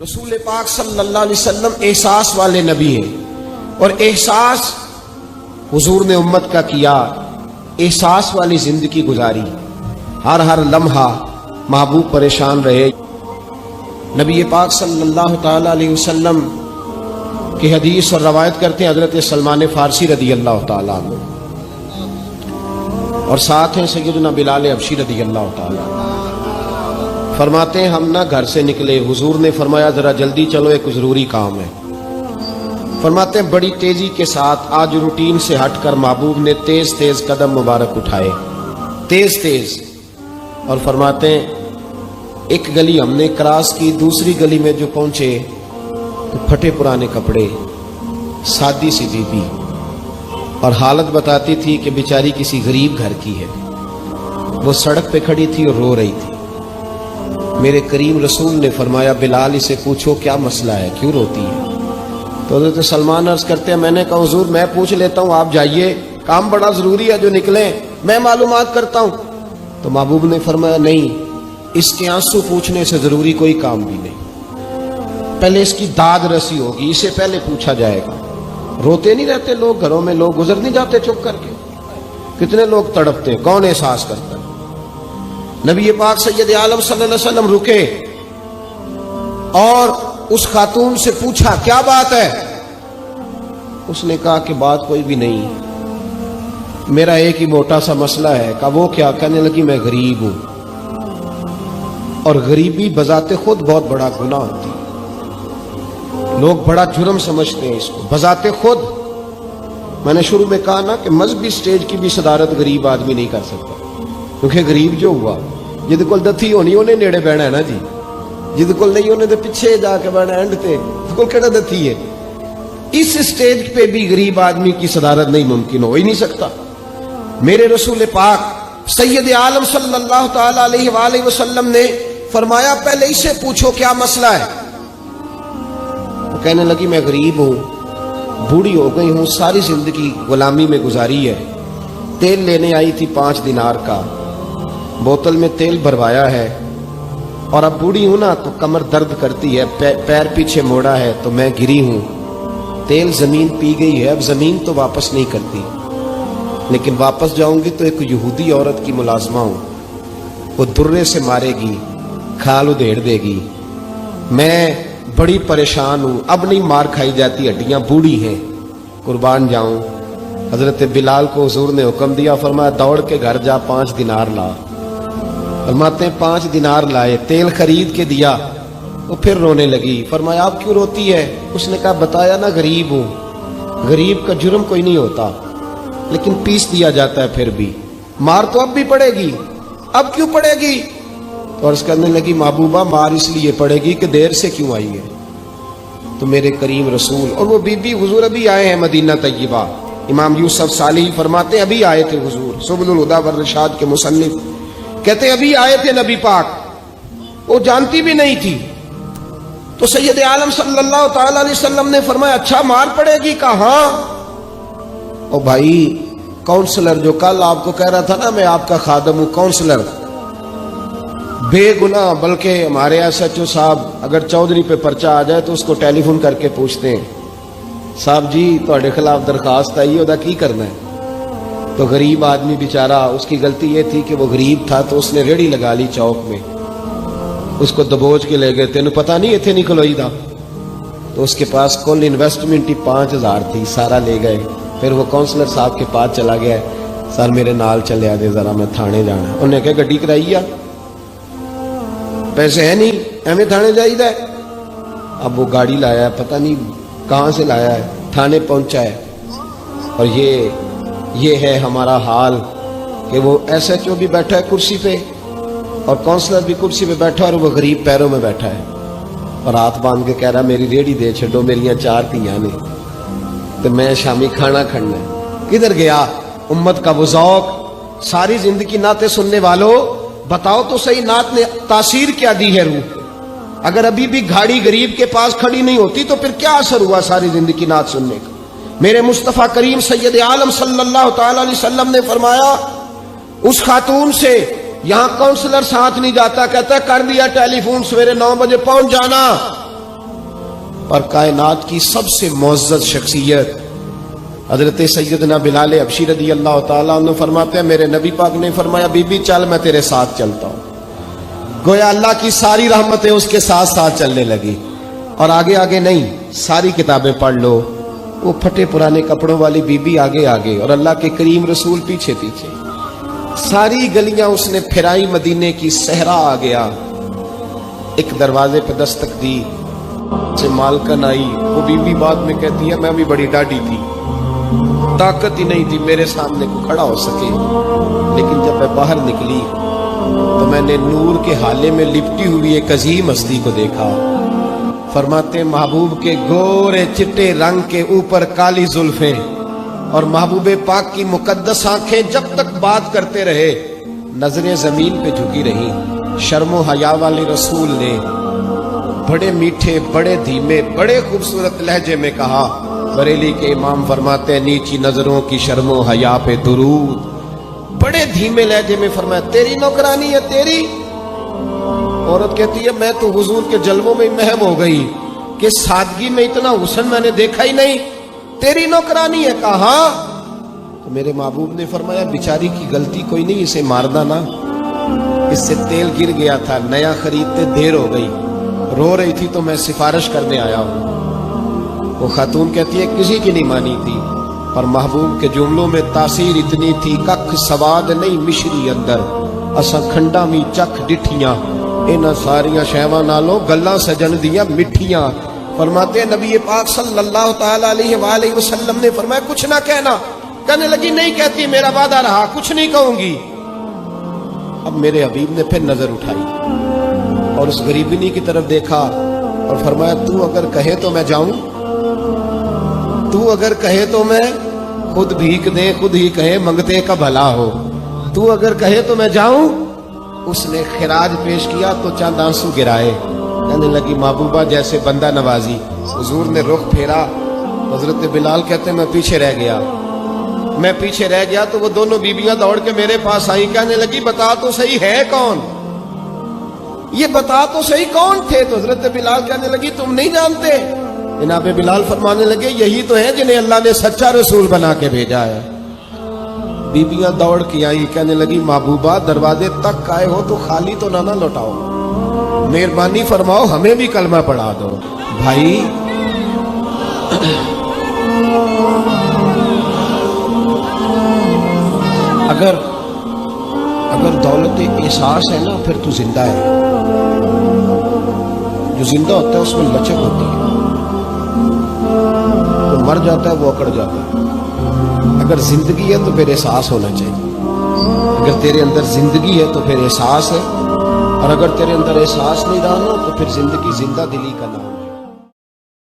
رسول پاک صلی اللہ علیہ وسلم احساس والے نبی ہیں، اور احساس حضور نے امت کا کیا، احساس والی زندگی گزاری، ہر لمحہ محبوب پریشان رہے۔ نبی پاک صلی اللہ تعالی علیہ وسلم کی حدیث اور روایت کرتے ہیں حضرت سلمان فارسی رضی اللہ تعالیٰ عنہ، اور ساتھ ہیں سیدنا بلال حبشی رضی اللہ تعالیٰ عنہ۔ فرماتے ہیں ہم نہ گھر سے نکلے، حضور نے فرمایا ذرا جلدی چلو، ایک ضروری کام ہے۔ فرماتے ہیں بڑی تیزی کے ساتھ آج روٹین سے ہٹ کر محبوب نے تیز تیز قدم مبارک اٹھائے، تیز تیز، اور فرماتے ہیں ایک گلی ہم نے کراس کی، دوسری گلی میں جو پہنچے تو پھٹے پرانے کپڑے، سادی سی بی بی، اور حالت بتاتی تھی کہ بیچاری کسی غریب گھر کی ہے، وہ سڑک پہ کھڑی تھی اور رو رہی تھی۔ میرے کریم رسول نے فرمایا بلال اسے پوچھو کیا مسئلہ ہے، کیوں روتی ہے؟ تو حضرت سلمان عرض کرتے ہیں میں نے کہا حضور میں پوچھ لیتا ہوں، آپ جائیے، کام بڑا ضروری ہے جو نکلیں، میں معلومات کرتا ہوں۔ تو محبوب نے فرمایا نہیں، اس کے آنسو پوچھنے سے ضروری کوئی کام بھی نہیں، پہلے اس کی داد رسی ہوگی، اسے پہلے پوچھا جائے گا۔ روتے نہیں رہتے لوگ گھروں میں، لوگ گزر نہیں جاتے چپ کر کے، کتنے لوگ تڑپتے ہیں، کون احساس کرتا ہے؟ نبی پاک سید عالم صلی اللہ علیہ وسلم رکے اور اس خاتون سے پوچھا کیا بات ہے؟ اس نے کہا کہ بات کوئی بھی نہیں، میرا ایک ہی موٹا سا مسئلہ ہے۔ کہا وہ کیا؟ کہنے لگی میں غریب ہوں، اور غریبی بذات خود بہت بڑا گناہ ہوتی ہے، لوگ بڑا جرم سمجھتے ہیں اس کو بذات خود۔ میں نے شروع میں کہا نا کہ مذہبی سٹیج کی بھی صدارت غریب آدمی نہیں کر سکتا، کیونکہ غریب جو ہوا جد کول دتھی ہونی انہیں نیڑے بہنا ہے نا جی، جد کول نہیں انہیں دے پیچھے جا کے بہنا اینڈ تے کول کیڑا دتھی ہے۔ اس سٹیج پہ بھی غریب آدمی کی صدارت نہیں ممکن ہو ہی نہیں سکتا۔ میرے رسول پاک سید عالم صلی اللہ تعالی علیہ وآلہ وسلم نے فرمایا پہلے اسے پوچھو کیا مسئلہ ہے۔ وہ کہنے لگی میں غریب ہوں، بوڑھی ہو گئی ہوں، ساری زندگی غلامی میں گزاری ہے، تیل لینے آئی تھی 5 دینار کا، بوتل میں تیل بھروایا ہے، اور اب بوڑھی ہوں نا تو کمر درد کرتی ہے، پیر پیچھے موڑا ہے تو میں گری ہوں، تیل زمین پی گئی ہے، اب زمین تو واپس نہیں کرتی، لیکن واپس جاؤں گی تو ایک یہودی عورت کی ملازمہ ہوں، وہ درے سے مارے گی، کھال ادھیڑ دے گی، میں بڑی پریشان ہوں، اب نہیں مار کھائی جاتی، ہڈیاں بوڑھی ہیں، قربان جاؤں۔ حضرت بلال کو حضور نے حکم دیا، فرمایا دوڑ کے گھر جا 5 دینار لا۔ فرماتے ہیں 5 دینار لائے، تیل خرید کے دیا، وہ پھر رونے لگی۔ فرمایا آپ کیوں روتی ہے؟ اس نے کہا بتایا نا غریب ہوں، غریب کا جرم کوئی نہیں ہوتا، لیکن پیس دیا جاتا ہے، پھر بھی مار تو اب بھی پڑے گی، اب کیوں پڑے گی؟ اور اس کرنے لگی محبوبہ مار اس لیے پڑے گی کہ دیر سے کیوں آئی ہے۔ تو میرے کریم رسول اور وہ بی بی حضور ابھی آئے ہیں مدینہ طیبہ، امام یوسف صالحی فرماتے ہیں ابھی آئے تھے حضور، سبل الہدی والرشاد کے مصنف کہتے ہیں ابھی آئے تھے نبی پاک، وہ جانتی بھی نہیں تھی۔ تو سید عالم صلی اللہ تعالی علیہ وسلم نے فرمایا اچھا مار پڑے گی؟ کہا ہاں۔ او بھائی کونسلر جو کل آپ کو کہہ رہا تھا نا میں آپ کا خادم ہوں، کونسلر بے گناہ، بلکہ ہمارے SHO صاحب اگر چودھری پہ پرچہ آ جائے تو اس کو ٹیلی فون کر کے پوچھتے ہیں صاحب جی تہاڈے خلاف درخواست آئی ہے، ادا کی کرنا ہے؟ تو غریب آدمی بیچارہ، اس کی غلطی یہ تھی کہ وہ غریب تھا تو اس نے ریڑھی لگا لی چوک میں، اس کو دبوچ کے لے گئے، تینوں پتہ نہیں اتنے نہیں کھلوئی تھا، تو اس کے پاس کل انویسٹمنٹ ہی 5000 تھی، سارا لے گئے۔ پھر وہ کونسلر صاحب کے پاس چلا گیا، سر میرے نال چلے آدھے ذرا میں تھانے جانا ہے۔ انہوں نے کہا گڈی کرائی ہے، پیسے ہے نہیں ایویں تھانے جائیدا ہے۔ اب وہ گاڑی لایا ہے، پتہ نہیں کہاں سے لایا ہے، تھانے پہنچا ہے، اور یہ ہے ہمارا حال کہ وہ SHO بھی بیٹھا ہے کرسی پہ اور کونسلر بھی کرسی پہ بیٹھا اور وہ غریب پیروں میں بیٹھا ہے، اور ہاتھ باندھ کے کہہ رہا میری ریڑھی دے چھڈو، میریاں 4 دھیاں نے تو میں شامی کھانا کھڑنا ہے۔ کدھر گیا امت کا وہ ذوق؟ ساری زندگی نعتیں سننے والوں بتاؤ تو صحیح نعت نے تاثیر کیا دی ہے روح؟ اگر ابھی بھی گھاڑی غریب کے پاس کھڑی نہیں ہوتی تو پھر کیا اثر ہوا ساری زندگی نعت سننے کا؟ میرے مصطفیٰ کریم سید عالم صلی اللہ تعالی علیہ وسلم نے فرمایا اس خاتون سے یہاں کونسلر ساتھ نہیں جاتا، کہتا ہے کر دیا ٹیلی فون، سویرے 9 بجے پہنچ جانا، اور کائنات کی سب سے معزز شخصیت حضرت سیدنا بلال حبشی رضی اللہ تعالیٰ عنہ فرماتے ہیں میرے نبی پاک نے فرمایا بی بی چل میں تیرے ساتھ چلتا ہوں. گویا اللہ کی ساری رحمتیں اس کے ساتھ ساتھ چلنے لگی. اور آگے آگے نہیں, ساری کتابیں پڑھ لو, وہ پھٹے پرانے کپڑوں والی بی بی آگے آگے اور اللہ کے کریم رسول پیچھے پیچھے. ساری گلیاں اس نے پھرائی, مدینے کی صحرا آ گیا. ایک دروازے پہ دستک دی, سے مالکن آئی. وہ بی بی بعد میں کہتی ہے میں بھی بڑی ڈاڈی تھی, طاقت ہی نہیں تھی میرے سامنے کو کھڑا ہو سکے, لیکن جب میں باہر نکلی تو میں نے نور کے حالے میں لپٹی ہوئی ایک عظیم ہستی کو دیکھا. فرماتے محبوب کے گورے چٹے رنگ کے اوپر کالی زلفیں اور محبوب پاک کی مقدس آنکھیں جب تک بات کرتے رہے نظریں زمین پہ جھکی رہی. شرم و حیا والے رسول نے بڑے میٹھے, بڑے دھیمے, بڑے خوبصورت لہجے میں کہا. بریلی کے امام فرماتے ہیں نیچی نظروں کی شرم و حیا پہ درود. بڑے دھیمے لہجے میں فرمایا تیری نوکرانی ہے تیری. عورت کہتی ہے میں تو حضور کے جلووں میں محو ہو گئی کہ سادگی میں اتنا حسن میں نے دیکھا ہی نہیں, تیری نوکرانی ہے. کہا تو میرے محبوب نے فرمایا بیچاری کی غلطی کوئی نہیں, اسے مارنا نا, اس سے تیل گر گیا تھا, نیا خریدتے دیر ہو گئی, رو رہی تھی تو میں سفارش کرنے آیا ہوں. وہ خاتون کہتی ہے کسی کی نہیں مانی تھی, اور محبوب کے جملوں میں تاثیر اتنی تھی ککھ سواد نہیں مشری اندر, اساں کھنڈا می چکھ ڈٹھیاں انہاں ساریاں شیواں نالوں گلاں سجن دیاں مٹھیاں. فرماتے ہیں نبی پاک صلی اللہ تعالی علیہ وآلہ وسلم نے فرمایا کچھ نہ کہنا. کہنے لگی نہیں کہتی, میرا وعدہ رہا, کچھ نہیں کہوں گی. اب میرے حبیب نے پھر نظر اٹھائی اور اس غریبنی کی طرف دیکھا اور فرمایا تو اگر کہے تو میں جاؤں, تو اگر کہے تو میں خود بھیک دے, خود ہی کہے منگتے کا بھلا ہو, تو اگر کہے تو میں جاؤں. اس نے خراج پیش کیا تو چند آنسو گرائے. کہنے لگی محبوبہ جیسے بندہ نوازی. حضور نے رخ پھیرا, حضرت بلال کہتے میں پیچھے رہ گیا تو وہ دونوں بیویاں دوڑ کے میرے پاس آئی. کہنے لگی بتا تو صحیح ہے کون, یہ بتا تو صحیح کون تھے. تو حضرت بلال کہنے لگی تم نہیں جانتے. جناب بلال فرمانے لگے یہی تو ہیں جنہیں اللہ نے سچا رسول بنا کے بھیجا ہے. بیبیاں دوڑ کے آئی, کہنے لگی محبوبہ دروازے تک آئے ہو تو خالی تو نہ لوٹاؤ, مہربانی فرماؤ ہمیں بھی کلمہ پڑھا دو. بھائی اگر دولت احساس ہے نا پھر تو زندہ ہے. جو زندہ ہوتا ہے اس میں لچک ہوتی ہے, جو مر جاتا ہے وہ اکڑ جاتا ہے. اگر زندگی ہے تو پھر احساس ہونا چاہیے. اگر تیرے اندر زندگی ہے تو پھر احساس ہے, اور اگر تیرے اندر احساس نہیں رہا نا تو پھر زندگی زندہ دلی کا نام.